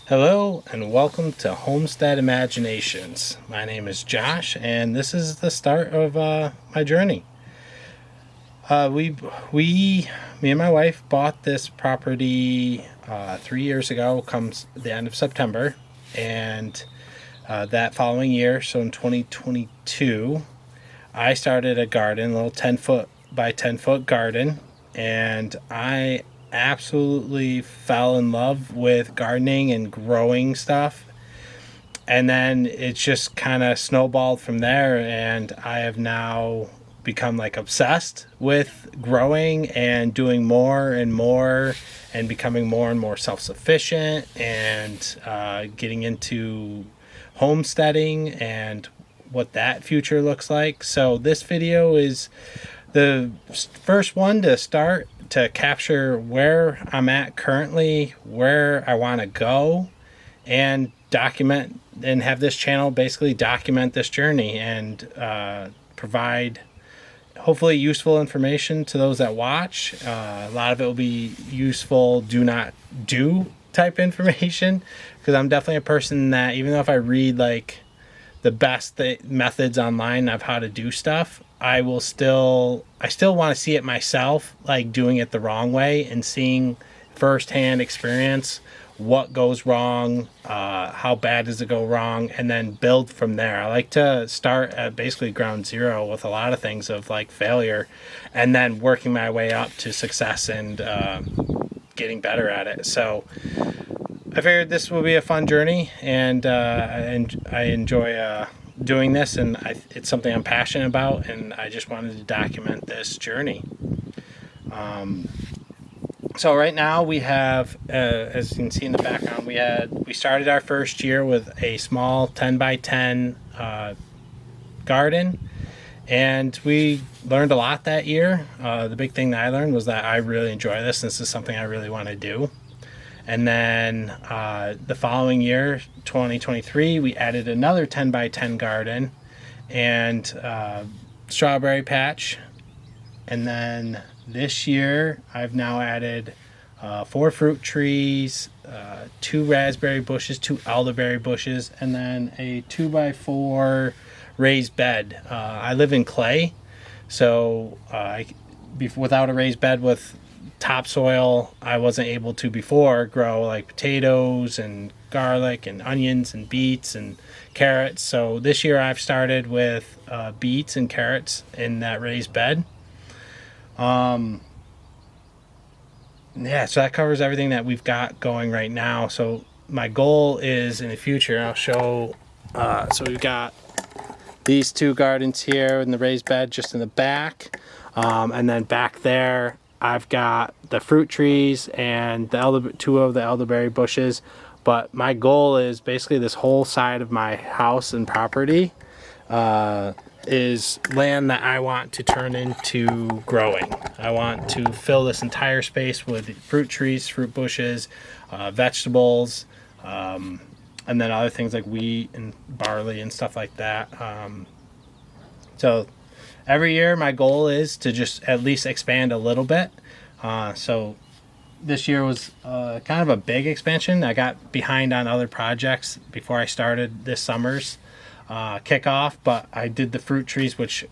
Hello and welcome to Homestead Imaginations. My name is Josh, and this is the start of my journey. Me and my wife bought this property 3 years ago. Comes the end of September, and that following year, so in 2022, I started a garden, a little 10-foot by 10-foot garden, and I absolutely fell in love with gardening and growing stuff. And then it just kind of snowballed from there, and I have now become like obsessed with growing and doing more and more and becoming more and more self-sufficient and getting into homesteading and what that future looks like. So this video is the first one to start to capture where I'm at currently, where I want to go, and document and have this channel basically document this journey and provide hopefully useful information to those that watch. A lot of it will be useful do not do type information, because I'm definitely a person that, even though if I read like the best methods online of how to do stuff, I still want to see it myself, like doing it the wrong way and seeing firsthand experience what goes wrong, how bad does it go wrong, and then build from there. I like to start at basically ground zero with a lot of things of like failure, and then working my way up to success and getting better at it. So I figured this will be a fun journey, and I enjoy doing this, and it's something I'm passionate about, and I just wanted to document this journey. So right now we have, as you can see in the background, we started our first year with a small 10 by 10 garden, and we learned a lot that year. The big thing that I learned was that I really enjoy this. This is something I really want to do. And then the following year, 2023, we added another 10 by 10 garden and strawberry patch. And then this year, I've now added 4 fruit trees, 2 raspberry bushes, 2 elderberry bushes, and then a 2 by 4 raised bed. I live in clay, so without a raised bed with topsoil, I wasn't able to before grow like potatoes and garlic and onions and beets and carrots. So this year I've started with beets and carrots in that raised bed. So that covers everything that we've got going right now. So my goal is in the future, I'll show, so we've got these 2 gardens here in the raised bed just in the back, and then back there I've got the fruit trees and the 2 of the elderberry bushes. But my goal is basically this whole side of my house and property is land that I want to turn into growing. I want to fill this entire space with fruit trees, fruit bushes, vegetables, and then other things like wheat and barley and stuff like that. So every year my goal is to just at least expand a little bit. So this year was kind of a big expansion. I got behind on other projects before I started this summer's kickoff, but I did the fruit trees, which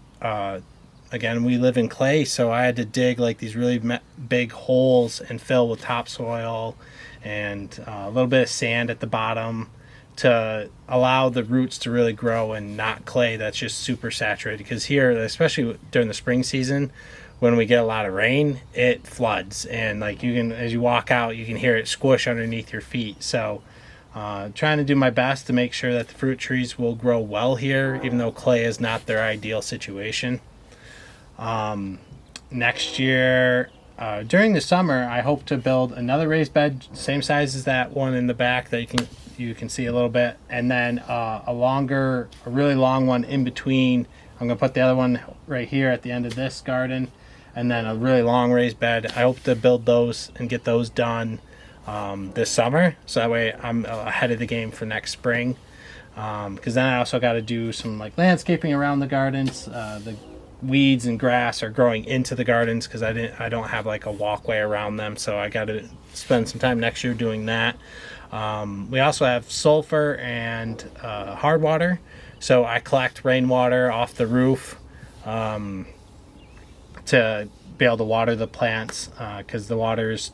again, we live in clay, so I had to dig like these really big holes and fill with topsoil and a little bit of sand at the bottom to allow the roots to really grow, and not clay that's just super saturated. Because here, especially during the spring season, when we get a lot of rain, it floods, and like you can, as you walk out, you can hear it squish underneath your feet. So trying to do my best to make sure that the fruit trees will grow well here, even though clay is not their ideal situation. Next year, during the summer, I hope to build another raised bed, same size as that one in the back that you can see a little bit, and then a really long one in between. I'm gonna put the other one right here at the end of this garden, and then a really long raised bed. I hope to build those and get those done this summer, so that way I'm ahead of the game for next spring. Because then I also got to do some like landscaping around the gardens. The weeds and grass are growing into the gardens because I don't have like a walkway around them, so I got to spend some time next year doing that. We also have sulfur and hard water. So I collect rainwater off the roof to be able to water the plants because the water is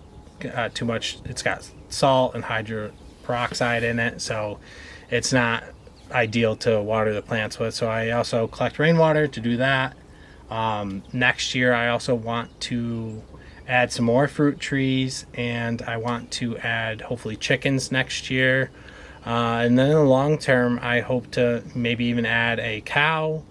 too much. It's got salt and hydrogen peroxide in it, so it's not ideal to water the plants with. So I also collect rainwater to do that. Next year I also want to add some more fruit trees, and I want to add hopefully chickens next year. And then in the long term, I hope to maybe even add a cow,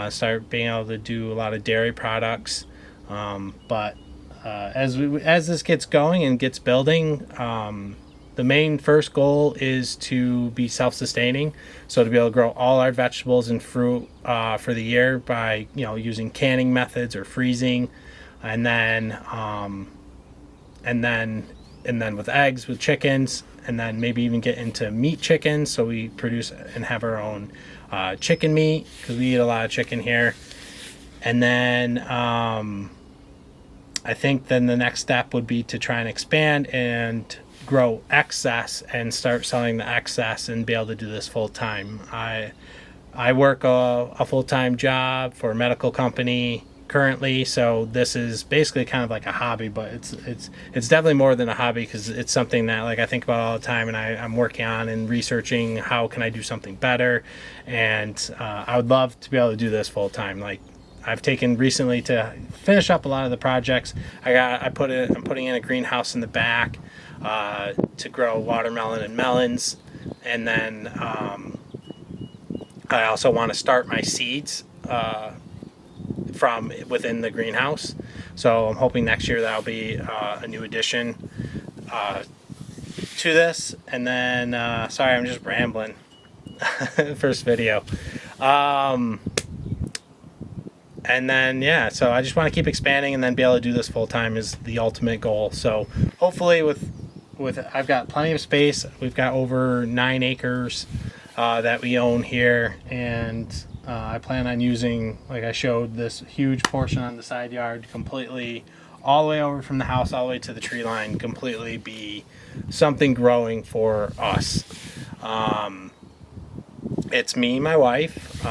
start being able to do a lot of dairy products. But as this gets going and gets building, the main first goal is to be self-sustaining, so to be able to grow all our vegetables and fruit for the year by using canning methods or freezing, and then with eggs, with chickens, and then maybe even get into meat chickens, so we produce and have our own chicken meat, because we eat a lot of chicken here. And then I think then the next step would be to try and expand and grow excess and start selling the excess and be able to do this full time. I work a full-time job for a medical company currently, so this is basically kind of like a hobby, but it's definitely more than a hobby, because it's something that I think about all the time, and I'm working on and researching how can I do something better, and I would love to be able to do this full time. I've taken recently to finish up a lot of the projects. I'm putting in a greenhouse in the back to grow watermelon and melons, and then I also want to start my seeds from within the greenhouse. So I'm hoping next year that'll be a new addition to this. And then sorry, I'm just rambling. First video. And then so I just want to keep expanding, and then be able to do this full time is the ultimate goal. So hopefully with I've got plenty of space. We've got over 9 acres that we own here, and I plan on using, like I showed, this huge portion on the side yard completely, all the way over from the house all the way to the tree line, completely be something growing for us. It's me, my wife,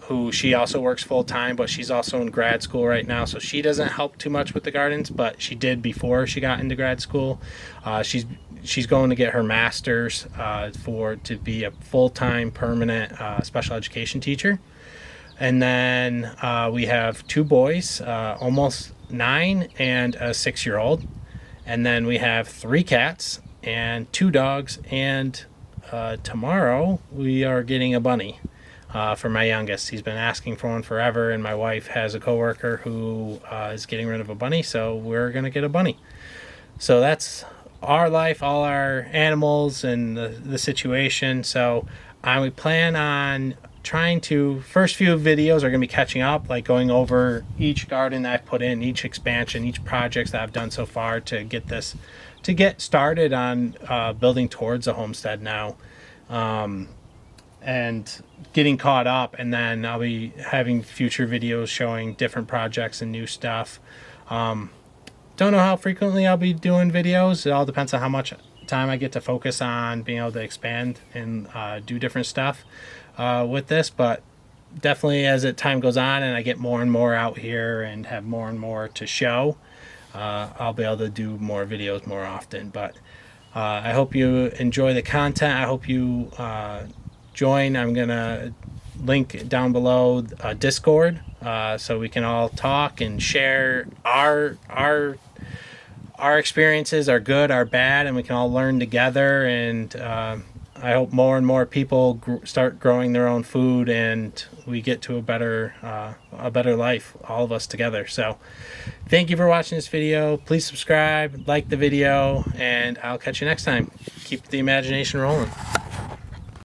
who she also works full time, but she's also in grad school right now, so she doesn't help too much with the gardens, but she did before she got into grad school. She's going to get her master's to be a full-time permanent special education teacher. And then we have 2 boys, almost 9 and a 6-year-old. And then we have 3 cats and 2 dogs, and tomorrow we are getting a bunny for my youngest. He's been asking for one forever, and my wife has a coworker who is getting rid of a bunny, so we're gonna get a bunny. So that's our life, all our animals, and the situation. So we plan on trying to, first few videos are going to be catching up, like going over each garden that I've put in, each expansion, each projects that I've done so far to get started on building towards a homestead now, and getting caught up. And then I'll be having future videos showing different projects and new stuff. Don't know how frequently I'll be doing videos. It all depends on how much time I get to focus on being able to expand and do different stuff with this. But definitely as time goes on and I get more and more out here and have more and more to show, I'll be able to do more videos more often. But I hope you enjoy the content. I hope you join. I'm going to link down below Discord, so we can all talk and share our experiences, are good, are bad, and we can all learn together. And I hope more and more people start growing their own food, and we get to a better life, all of us together. So thank you for watching this video. Please subscribe, like the video, and I'll catch you next time. Keep the imagination rolling.